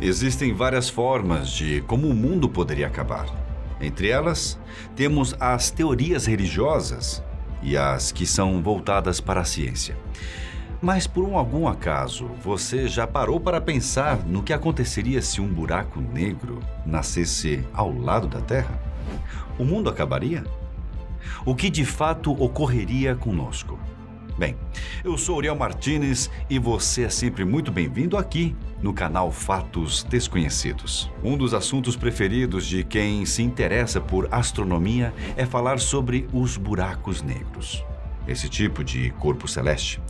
Existem várias formas de como o mundo poderia acabar. Entre elas, temos as teorias religiosas e as que são voltadas para a ciência. Mas por algum acaso, você já parou para pensar no que aconteceria se um buraco negro nascesse ao lado da Terra? O mundo acabaria? O que de fato ocorreria conosco? Bem, eu sou Uriel Martínez e você é sempre muito bem-vindo aqui no canal Fatos Desconhecidos. Um dos assuntos preferidos de quem se interessa por astronomia é falar sobre os buracos negros. Esse tipo de corpo celeste,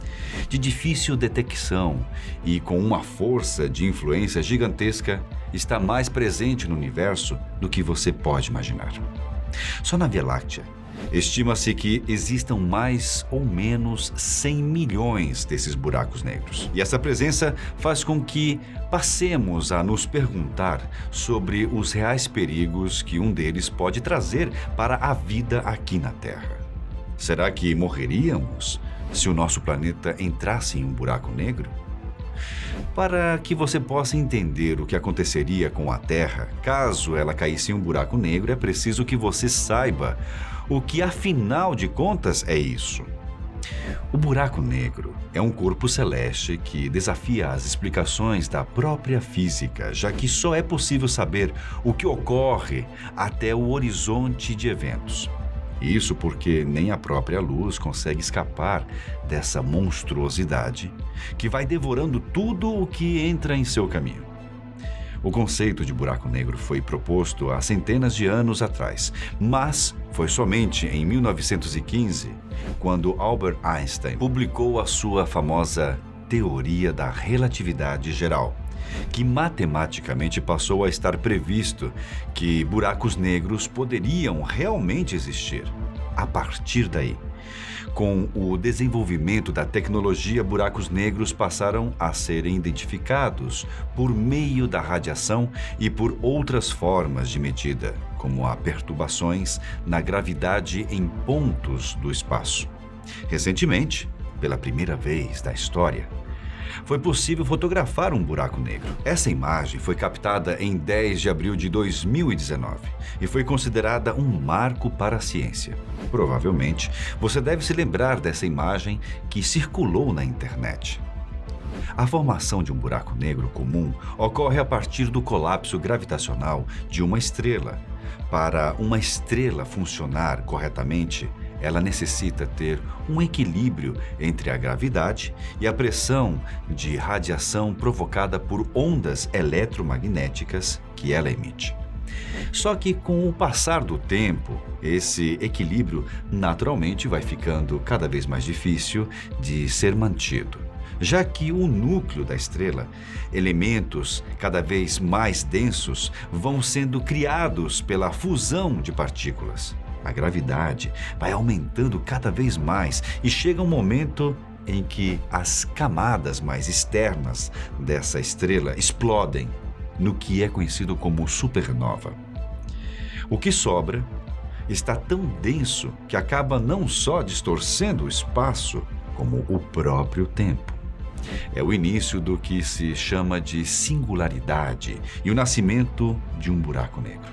de difícil detecção e com uma força de influência gigantesca, está mais presente no universo do que você pode imaginar. Só na Via Láctea, estima-se que existam mais ou menos 100 milhões desses buracos negros. E essa presença faz com que passemos a nos perguntar sobre os reais perigos que um deles pode trazer para a vida aqui na Terra. Será que morreríamos se o nosso planeta entrasse em um buraco negro? Para que você possa entender o que aconteceria com a Terra caso ela caísse em um buraco negro, é preciso que você saiba o que, afinal de contas, é isso. O buraco negro é um corpo celeste que desafia as explicações da própria física, já que só é possível saber o que ocorre até o horizonte de eventos. Isso porque nem a própria luz consegue escapar dessa monstruosidade que vai devorando tudo o que entra em seu caminho. O conceito de buraco negro foi proposto há centenas de anos atrás, mas foi somente em 1915, quando Albert Einstein publicou a sua famosa Teoria da Relatividade Geral, que matematicamente passou a estar previsto que buracos negros poderiam realmente existir. A partir daí, com o desenvolvimento da tecnologia, buracos negros passaram a serem identificados por meio da radiação e por outras formas de medida, como a perturbações na gravidade em pontos do espaço. Recentemente, pela primeira vez da história, foi possível fotografar um buraco negro. Essa imagem foi captada em 10 de abril de 2019 e foi considerada um marco para a ciência. Provavelmente, você deve se lembrar dessa imagem que circulou na internet. A formação de um buraco negro comum ocorre a partir do colapso gravitacional de uma estrela. Para uma estrela funcionar corretamente, ela necessita ter um equilíbrio entre a gravidade e a pressão de radiação provocada por ondas eletromagnéticas que ela emite. Só que com o passar do tempo, esse equilíbrio naturalmente vai ficando cada vez mais difícil de ser mantido, já que o núcleo da estrela, elementos cada vez mais densos, vão sendo criados pela fusão de partículas. A gravidade vai aumentando cada vez mais e chega um momento em que as camadas mais externas dessa estrela explodem no que é conhecido como supernova. O que sobra está tão denso que acaba não só distorcendo o espaço, como o próprio tempo. É o início do que se chama de singularidade e o nascimento de um buraco negro.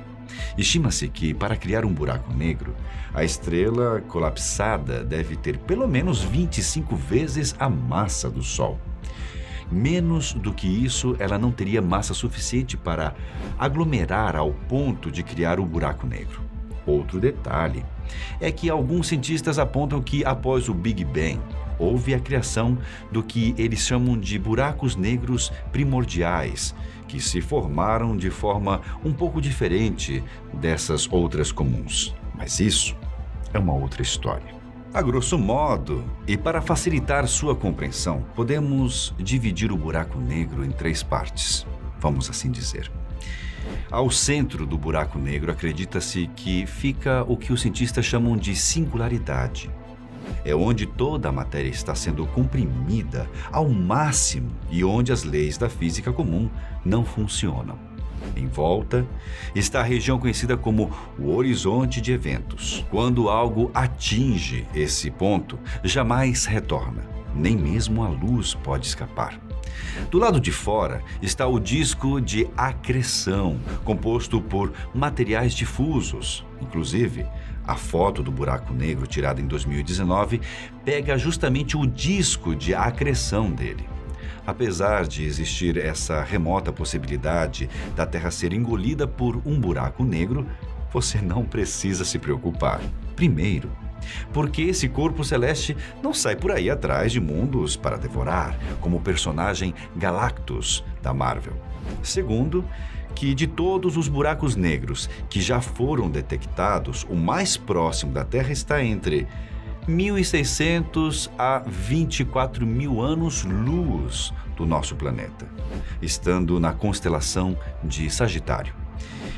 Estima-se que, para criar um buraco negro, a estrela colapsada deve ter pelo menos 25 vezes a massa do Sol. Menos do que isso, ela não teria massa suficiente para aglomerar ao ponto de criar o buraco negro. Outro detalhe é que alguns cientistas apontam que, após o Big Bang, houve a criação do que eles chamam de buracos negros primordiais, que se formaram de forma um pouco diferente dessas outras comuns. Mas isso é uma outra história. A grosso modo, e para facilitar sua compreensão, podemos dividir o buraco negro em 3 partes, vamos assim dizer. Ao centro do buraco negro, acredita-se que fica o que os cientistas chamam de singularidade. É onde toda a matéria está sendo comprimida ao máximo e onde as leis da física comum não funcionam. Em volta está a região conhecida como o horizonte de eventos. Quando algo atinge esse ponto, jamais retorna, nem mesmo a luz pode escapar. Do lado de fora está o disco de acreção, composto por materiais difusos. Inclusive, a foto do buraco negro tirada em 2019 pega justamente o disco de acreção dele. Apesar de existir essa remota possibilidade da Terra ser engolida por um buraco negro, você não precisa se preocupar. Primeiro, porque esse corpo celeste não sai por aí atrás de mundos para devorar, como o personagem Galactus da Marvel. Segundo, que de todos os buracos negros que já foram detectados, o mais próximo da Terra está entre 1.600 a 24.000 anos-luz do nosso planeta, estando na constelação de Sagitário.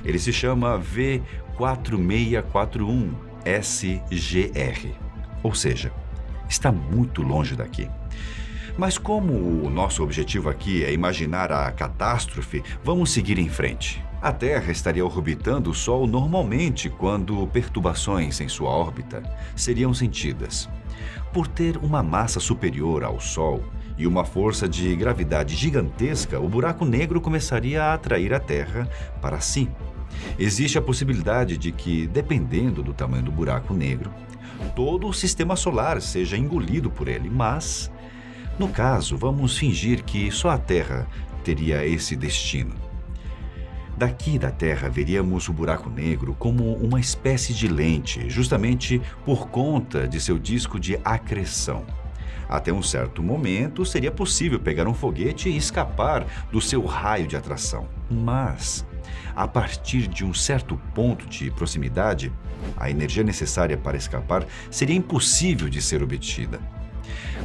Ele se chama V4641 SGR, ou seja, está muito longe daqui. Mas como o nosso objetivo aqui é imaginar a catástrofe, vamos seguir em frente. A Terra estaria orbitando o Sol normalmente quando perturbações em sua órbita seriam sentidas. Por ter uma massa superior ao Sol e uma força de gravidade gigantesca, o buraco negro começaria a atrair a Terra para si. Existe a possibilidade de que, dependendo do tamanho do buraco negro, todo o sistema solar seja engolido por ele, mas, no caso, vamos fingir que só a Terra teria esse destino. Daqui da Terra veríamos o buraco negro como uma espécie de lente, justamente por conta de seu disco de acreção. Até um certo momento, seria possível pegar um foguete e escapar do seu raio de atração. Mas, a partir de um certo ponto de proximidade, a energia necessária para escapar seria impossível de ser obtida.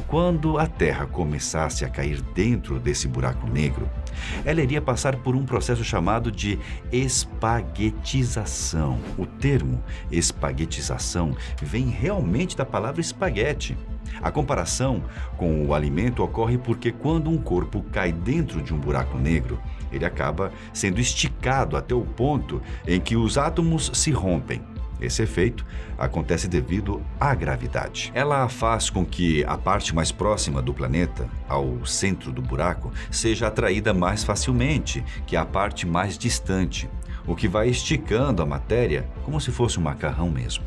Quando a Terra começasse a cair dentro desse buraco negro, ela iria passar por um processo chamado de espaguetização. O termo espaguetização vem realmente da palavra espaguete. A comparação com o alimento ocorre porque quando um corpo cai dentro de um buraco negro, ele acaba sendo esticado até o ponto em que os átomos se rompem. Esse efeito acontece devido à gravidade. Ela faz com que a parte mais próxima do planeta, ao centro do buraco, seja atraída mais facilmente que a parte mais distante, o que vai esticando a matéria como se fosse um macarrão mesmo.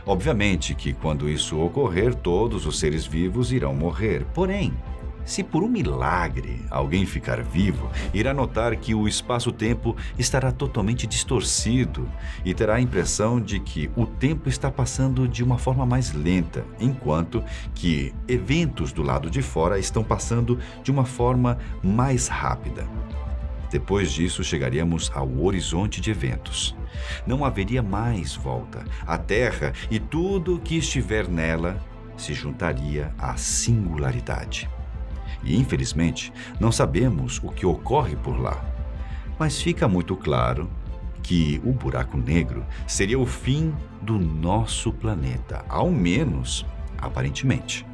Obviamente que quando isso ocorrer, todos os seres vivos irão morrer. Porém, se por um milagre alguém ficar vivo, irá notar que o espaço-tempo estará totalmente distorcido e terá a impressão de que o tempo está passando de uma forma mais lenta, enquanto que eventos do lado de fora estão passando de uma forma mais rápida. Depois disso, chegaríamos ao horizonte de eventos. Não haveria mais volta. A Terra e tudo que estiver nela se juntaria à singularidade. E, infelizmente, não sabemos o que ocorre por lá. Mas fica muito claro que o buraco negro seria o fim do nosso planeta, ao menos aparentemente.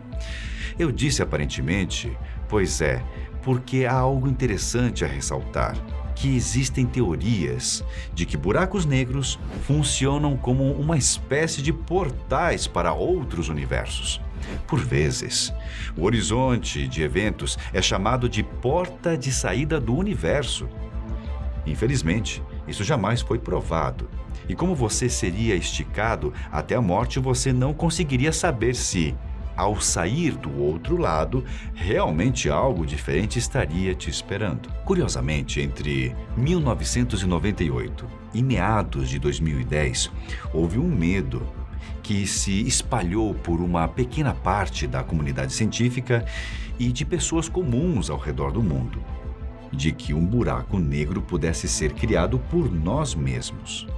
Eu disse aparentemente, pois é, porque há algo interessante a ressaltar, que existem teorias de que buracos negros funcionam como uma espécie de portais para outros universos. Por vezes, o horizonte de eventos é chamado de porta de saída do universo. Infelizmente, isso jamais foi provado. E como você seria esticado até a morte, você não conseguiria saber se, ao sair do outro lado, realmente algo diferente estaria te esperando. Curiosamente, entre 1998 e meados de 2010, houve um medo que se espalhou por uma pequena parte da comunidade científica e de pessoas comuns ao redor do mundo, de que um buraco negro pudesse ser criado por nós mesmos.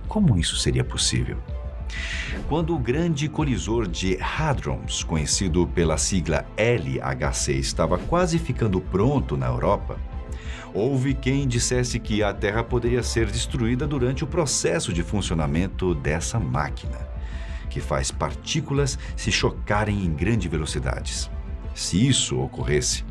Como isso seria possível? Quando o grande colisor de Hadrons, conhecido pela sigla LHC, estava quase ficando pronto na Europa, houve quem dissesse que a Terra poderia ser destruída durante o processo de funcionamento dessa máquina, que faz partículas se chocarem em grandes velocidades. Se isso ocorresse,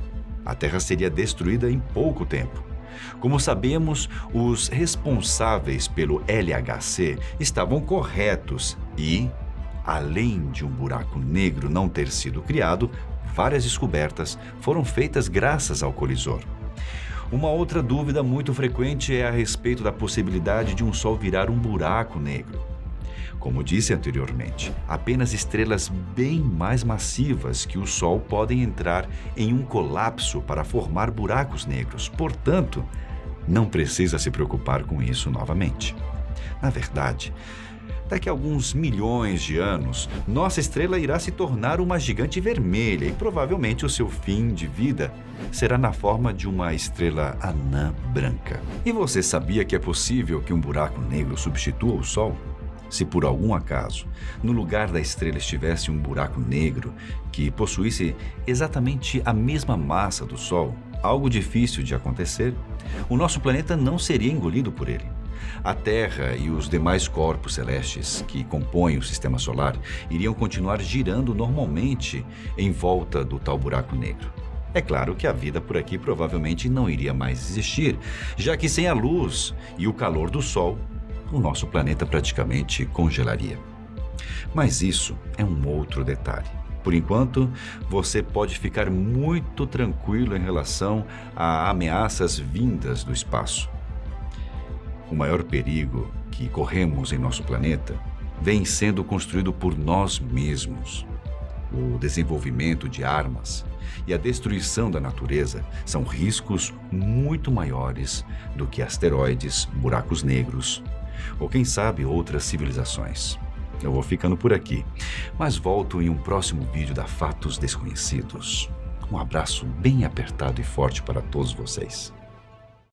a Terra seria destruída em pouco tempo. Como sabemos, os responsáveis pelo LHC estavam corretos e, além de um buraco negro não ter sido criado, várias descobertas foram feitas graças ao colisor. Uma outra dúvida muito frequente é a respeito da possibilidade de um Sol virar um buraco negro. Como disse anteriormente, apenas estrelas bem mais massivas que o Sol podem entrar em um colapso para formar buracos negros. Portanto, não precisa se preocupar com isso novamente. Na verdade, daqui a alguns milhões de anos, nossa estrela irá se tornar uma gigante vermelha e provavelmente o seu fim de vida será na forma de uma estrela anã branca. E você sabia que é possível que um buraco negro substitua o Sol? Se por algum acaso, no lugar da estrela estivesse um buraco negro que possuísse exatamente a mesma massa do Sol, algo difícil de acontecer, o nosso planeta não seria engolido por ele. A Terra e os demais corpos celestes que compõem o Sistema Solar iriam continuar girando normalmente em volta do tal buraco negro. É claro que a vida por aqui provavelmente não iria mais existir, já que sem a luz e o calor do Sol, o nosso planeta praticamente congelaria. Mas isso é um outro detalhe. Por enquanto, você pode ficar muito tranquilo em relação a ameaças vindas do espaço. O maior perigo que corremos em nosso planeta vem sendo construído por nós mesmos. O desenvolvimento de armas e a destruição da natureza são riscos muito maiores do que asteroides, buracos negros ou, quem sabe, outras civilizações. Eu vou ficando por aqui, mas volto em um próximo vídeo da Fatos Desconhecidos. Um abraço bem apertado e forte para todos vocês.